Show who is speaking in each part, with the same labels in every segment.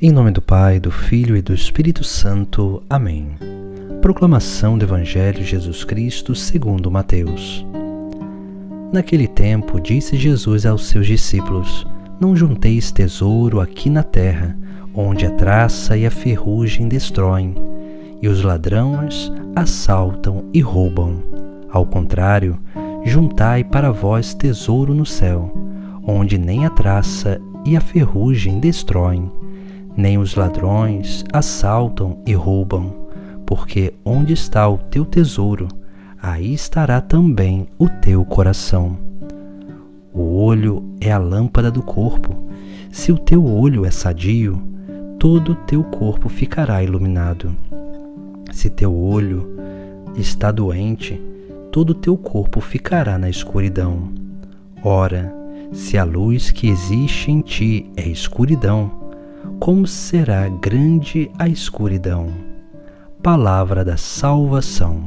Speaker 1: Em nome do Pai, do Filho e do Espírito Santo. Amém. Proclamação do Evangelho de Jesus Cristo segundo Mateus. Naquele tempo, disse Jesus aos seus discípulos: Não junteis tesouro aqui na terra, onde a traça e a ferrugem destroem, e os ladrões assaltam e roubam. Ao contrário, juntai para vós tesouro no céu, onde nem a traça e a ferrugem destroem, nem os ladrões assaltam e roubam, porque onde está o teu tesouro, aí estará também o teu coração. O olho é a lâmpada do corpo. Se o teu olho é sadio, todo o teu corpo ficará iluminado. Se teu olho está doente, todo o teu corpo ficará na escuridão. Ora, se a luz que existe em ti é escuridão, como será grande a escuridão? Palavra da salvação.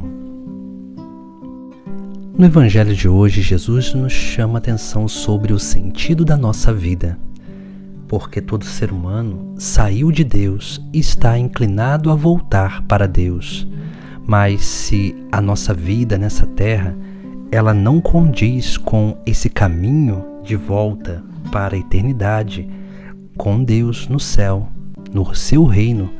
Speaker 1: No Evangelho de hoje, Jesus nos chama a atenção sobre o sentido da nossa vida, porque todo ser humano saiu de Deus e está inclinado a voltar para Deus. Mas se a nossa vida nessa terra, ela não condiz com esse caminho de volta para a eternidade, com Deus no céu, no seu reino,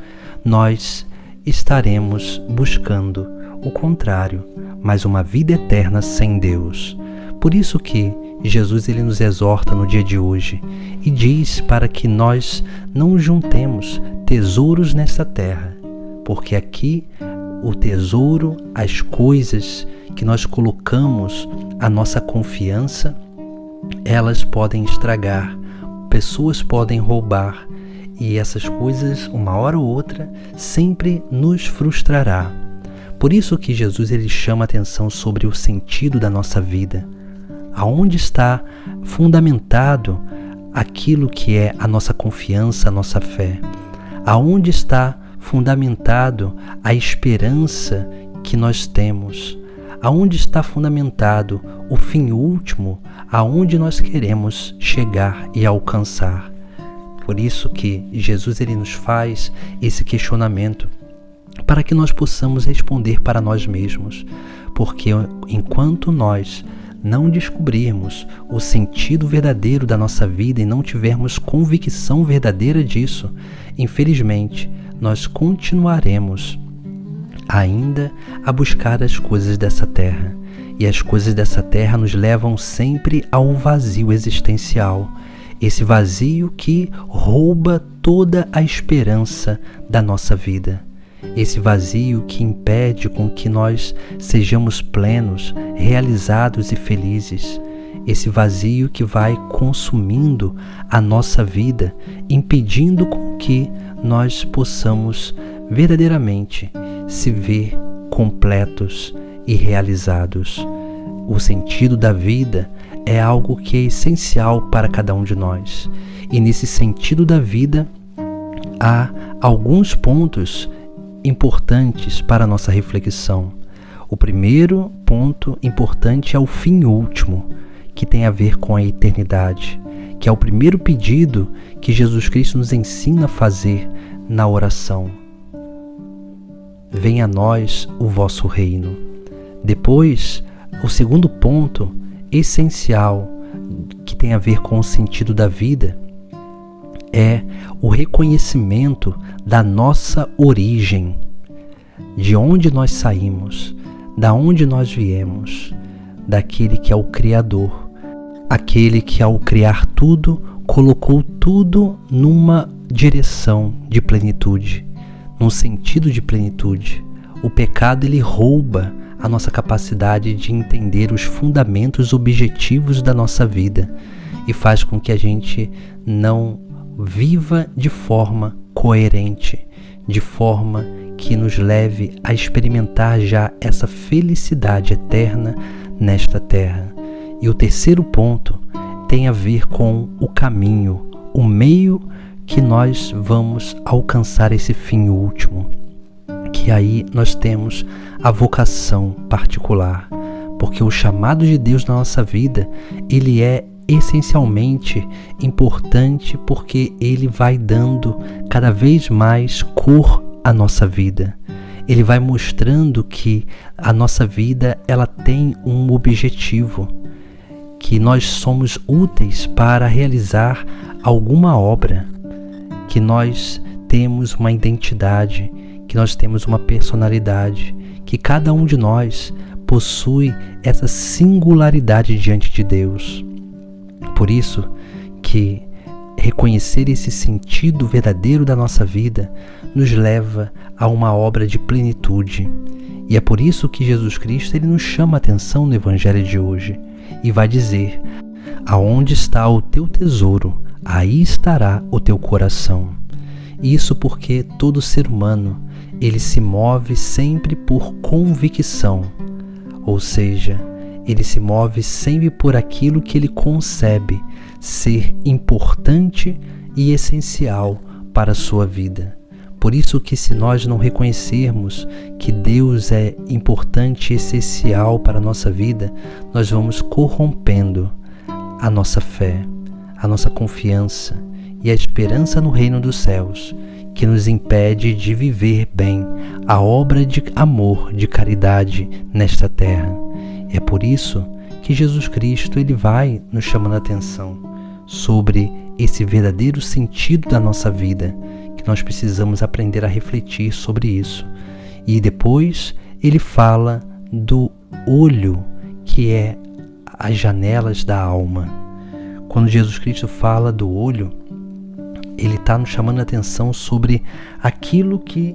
Speaker 1: nós estaremos buscando o contrário, mas uma vida eterna sem Deus. Por isso que Jesus ele nos exorta no dia de hoje e diz para que nós não juntemos tesouros nessa terra, porque aqui o tesouro, as coisas que nós colocamos a nossa confiança, elas podem estragar, pessoas podem roubar, e essas coisas, uma hora ou outra, sempre nos frustrará. Por isso que Jesus ele chama a atenção sobre o sentido da nossa vida. Aonde está fundamentado aquilo que é a nossa confiança, a nossa fé? Aonde está fundamentado a esperança que nós temos? Aonde está fundamentado o fim último, aonde nós queremos chegar e alcançar? Por isso que Jesus ele nos faz esse questionamento, para que nós possamos responder para nós mesmos, porque enquanto nós não descobrirmos o sentido verdadeiro da nossa vida e não tivermos convicção verdadeira disso, infelizmente, nós continuaremos ainda a buscar as coisas dessa terra. E as coisas dessa terra nos levam sempre ao vazio existencial. Esse vazio que rouba toda a esperança da nossa vida. Esse vazio que impede com que nós sejamos plenos, realizados e felizes. Esse vazio que vai consumindo a nossa vida, impedindo com que nós possamos verdadeiramente se ver completos e realizados. O sentido da vida é algo que é essencial para cada um de nós. E nesse sentido da vida, há alguns pontos importantes para a nossa reflexão. O primeiro ponto importante é o fim último, que tem a ver com a eternidade, que é o primeiro pedido que Jesus Cristo nos ensina a fazer na oração. Venha a nós o vosso reino. Depois, o segundo ponto essencial que tem a ver com o sentido da vida é o reconhecimento da nossa origem, de onde nós saímos, da onde nós viemos, daquele que é o Criador, aquele que ao criar tudo, colocou tudo numa direção de plenitude, num sentido de plenitude. O pecado ele rouba a nossa capacidade de entender os fundamentos objetivos da nossa vida e faz com que a gente não viva de forma coerente, de forma que nos leve a experimentar já essa felicidade eterna nesta terra. E o terceiro ponto tem a ver com o caminho, o meio que nós vamos alcançar esse fim último, que aí nós temos a vocação particular, porque o chamado de Deus na nossa vida, ele é essencialmente importante porque ele vai dando cada vez mais cor à nossa vida. Ele vai mostrando que a nossa vida ela tem um objetivo, que nós somos úteis para realizar alguma obra, que nós temos uma identidade, que nós temos uma personalidade, que cada um de nós possui essa singularidade diante de Deus. Por isso que reconhecer esse sentido verdadeiro da nossa vida nos leva a uma obra de plenitude. E é por isso que Jesus Cristo ele nos chama a atenção no Evangelho de hoje e vai dizer: aonde está o teu tesouro, aí estará o teu coração. Isso porque todo ser humano ele se move sempre por convicção, ou seja, ele se move sempre por aquilo que ele concebe ser importante e essencial para a sua vida. Por isso que se nós não reconhecermos que Deus é importante e essencial para a nossa vida, nós vamos corrompendo a nossa fé, a nossa confiança e a esperança no reino dos céus, que nos impede de viver bem a obra de amor, de caridade nesta terra. É por isso que Jesus Cristo ele vai nos chamando a atenção sobre esse verdadeiro sentido da nossa vida, que nós precisamos aprender a refletir sobre isso. E depois ele fala do olho, que é as janelas da alma. Quando Jesus Cristo fala do olho, ele está nos chamando a atenção sobre aquilo que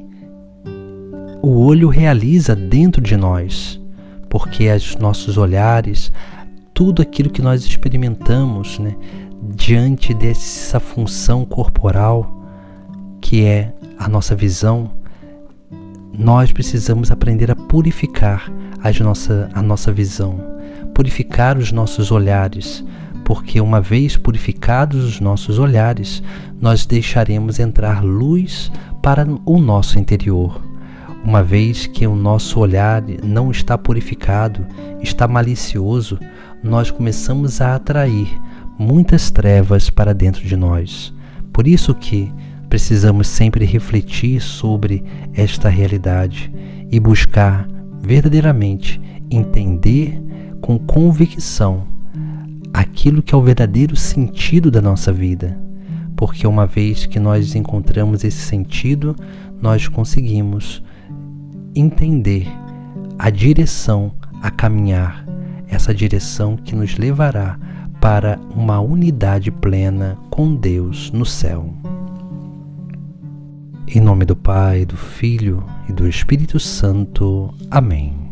Speaker 1: o olho realiza dentro de nós, porque os nossos olhares, tudo aquilo que nós experimentamos, diante dessa função corporal que é a nossa visão, nós precisamos aprender a purificar a nossa visão, purificar os nossos olhares, porque uma vez purificados os nossos olhares, nós deixaremos entrar luz para o nosso interior. Uma vez que o nosso olhar não está purificado, está malicioso, nós começamos a atrair muitas trevas para dentro de nós. Por isso que precisamos sempre refletir sobre esta realidade e buscar verdadeiramente entender com convicção aquilo que é o verdadeiro sentido da nossa vida, porque uma vez que nós encontramos esse sentido, nós conseguimos entender a direção a caminhar, essa direção que nos levará para uma unidade plena com Deus no céu. Em nome do Pai, do Filho e do Espírito Santo. Amém.